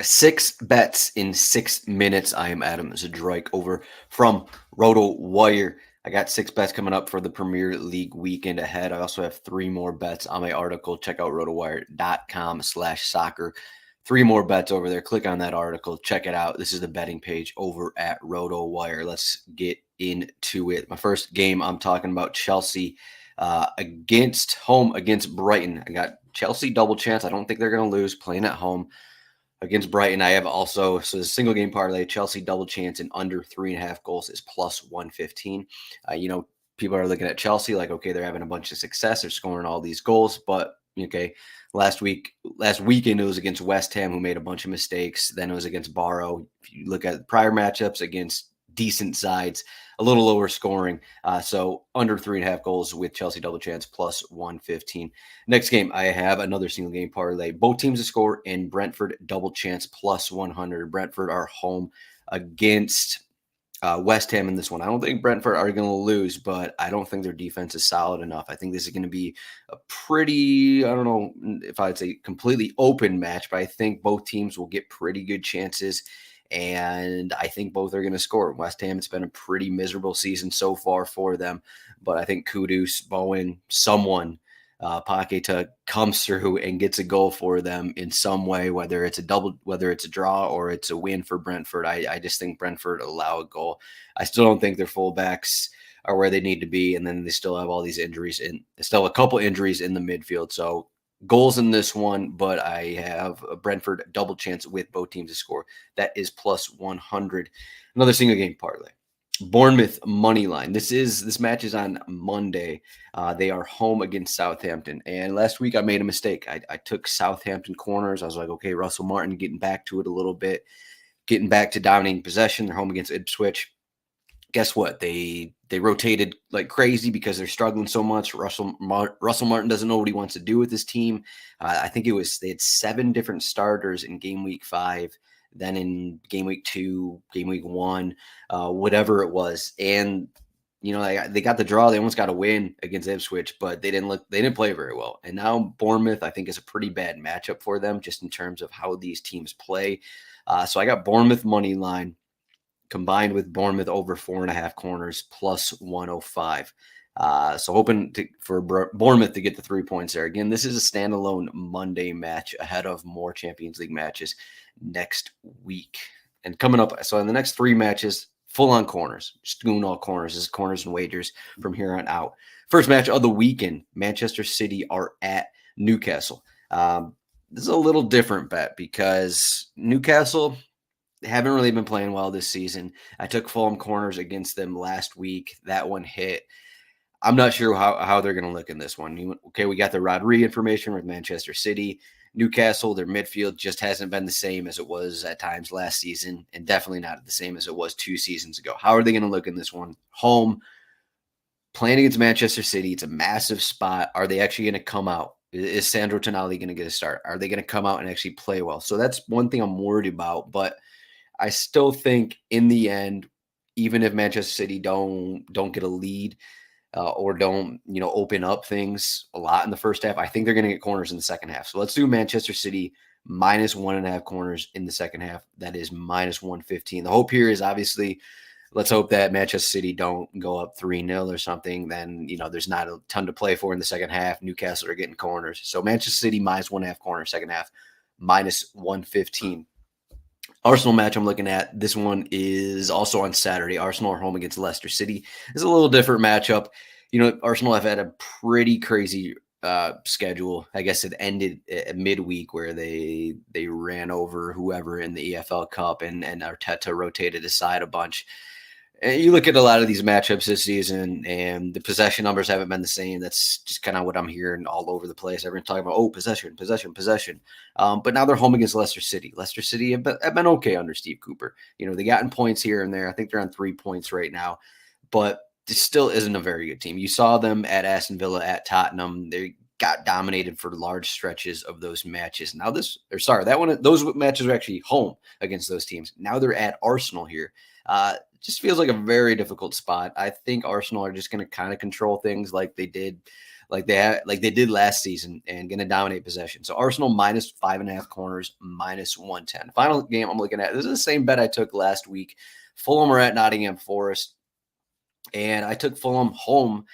Six bets in 6 minutes. I am Adam Zdroik over from RotoWire. I got 6 bets coming up for the Premier League weekend ahead. I also have 3 more bets on my article. Check out rotowire.com/soccer. 3 more bets over there. Click on that article. Check it out. This is the betting page over at RotoWire. Let's get into it. My first game, I'm talking about Chelsea against Brighton. I got Chelsea double chance. I don't think they're going to lose playing at home against Brighton. I have also, so the single game parlay, Chelsea double chance and under 3.5 goals is plus 115. People are looking at Chelsea like, okay, they're having a bunch of success. They're scoring all these goals, but okay, last weekend it was against West Ham, who made a bunch of mistakes. Then it was against Barrow. If you look at prior matchups against decent sides, a little lower scoring. So under 3.5 goals with Chelsea double chance plus 115. Next game, I have another single game parlay. Both teams to score and Brentford double chance plus 100. Brentford are home against West Ham in this one. I don't think Brentford are going to lose, but I don't think their defense is solid enough. I think this is going to be a pretty, I don't know if I'd say completely open match, but I think both teams will get pretty good chances. And I think both are going to score. West Ham, it's been a pretty miserable season so far for them. But I think Kudus, Bowen, someone, Paqueta comes through and gets a goal for them in some way, whether it's a draw or it's a win for Brentford. I just think Brentford allow a goal. I still don't think their fullbacks are where they need to be. And then they still have all these injuries still a couple injuries in the midfield. So goals in this one, but I have a Brentford double chance with both teams to score. That is plus 100. Another single game parlay. Bournemouth money line. This match is on Monday. They are home against Southampton. And last week I made a mistake. I took Southampton corners. I was like, okay, Russell Martin getting back to it a little bit, getting back to dominating possession. They're home against Ipswich. Guess what? They rotated like crazy because they're struggling so much. Russell Martin doesn't know what he wants to do with his team. I think they had 7 different starters in game week 5, then in game week 2, game week 1, whatever it was. And they got the draw. They almost got a win against Ipswich, but they didn't play very well. And now Bournemouth, I think, is a pretty bad matchup for them just in terms of how these teams play. So I got Bournemouth money line combined with Bournemouth over 4.5 corners plus 105. So hoping for Bournemouth to get the 3 points there. Again, this is a standalone Monday match ahead of more Champions League matches next week. And coming up, so in the next 3 matches, full on corners, just doing all corners. This is corners and wagers from here on out. First match of the weekend, Manchester City are at Newcastle. This is a little different bet because Newcastle haven't really been playing well this season. I took Fulham corners against them last week. That one hit. I'm not sure how they're going to look in this one. Okay, we got the Rodri information with Manchester City. Newcastle, their midfield just hasn't been the same as it was at times last season, and definitely not the same as it was 2 seasons ago. How are they going to look in this one? Home, playing against Manchester City. It's a massive spot. Are they actually going to come out? Is Sandro Tonali going to get a start? Are they going to come out and actually play well? So that's one thing I'm worried about, but I still think in the end, even if Manchester City don't get a lead or don't open up things a lot in the first half, I think they're going to get corners in the second half. So let's do Manchester City minus 1.5 corners in the second half. That is minus 115. The hope here is obviously let's hope that Manchester City don't go up 3-0 or something. Then there's not a ton to play for in the second half. Newcastle are getting corners. So Manchester City minus 1.5 corners second half minus 115. Arsenal match I'm looking at, this one is also on Saturday. Arsenal are home against Leicester City. It's a little different matchup. Arsenal have had a pretty crazy schedule. I guess it ended at midweek where they ran over whoever in the EFL Cup and Arteta rotated aside a bunch. And you look at a lot of these matchups this season, and the possession numbers haven't been the same. That's just kind of what I'm hearing all over the place. Everyone's talking about, possession. But now they're home against Leicester City. Leicester City have been okay under Steve Cooper. They gotten points here and there. I think they're on 3 points right now. But this still isn't a very good team. You saw them at Aston Villa, at Tottenham. They got dominated for large stretches of those matches. Now those matches are actually home against those teams. Now they're at Arsenal here. Just feels like a very difficult spot. I think Arsenal are just going to kind of control things like they did like they did last season and going to dominate possession. So Arsenal minus 5.5 corners, minus 110. Final game I'm looking at. This is the same bet I took last week. Fulham are at Nottingham Forest, and I took Fulham home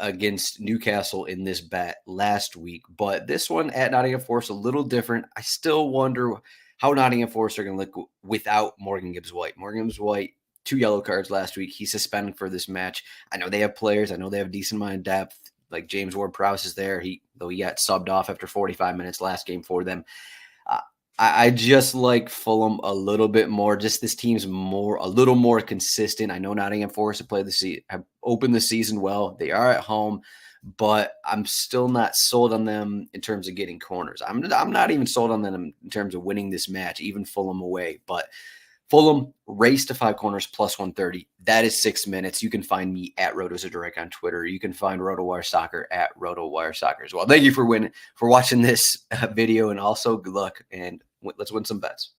against Newcastle in this bet last week. But this one at Nottingham Forest, a little different. I still wonder how Nottingham Forest are going to look without Morgan Gibbs-White. Morgan Gibbs-White, 2 yellow cards last week. He's suspended for this match. I know they have players. I know they have a decent amount of depth. Like James Ward-Prowse is there. Though he got subbed off after 45 minutes last game for them. I just like Fulham a little bit more. Just this team's a little more consistent. I know Nottingham Forest have opened the season well. They are at home, but I'm still not sold on them in terms of getting corners. I'm not even sold on them in terms of winning this match, even Fulham away. But Fulham race to 5 corners plus 130. That is 6 minutes. You can find me at Zdroik on Twitter. You can find RotoWire Soccer at RotoWire Soccer as well. Thank you for watching this video, and also good luck, and let's win some bets.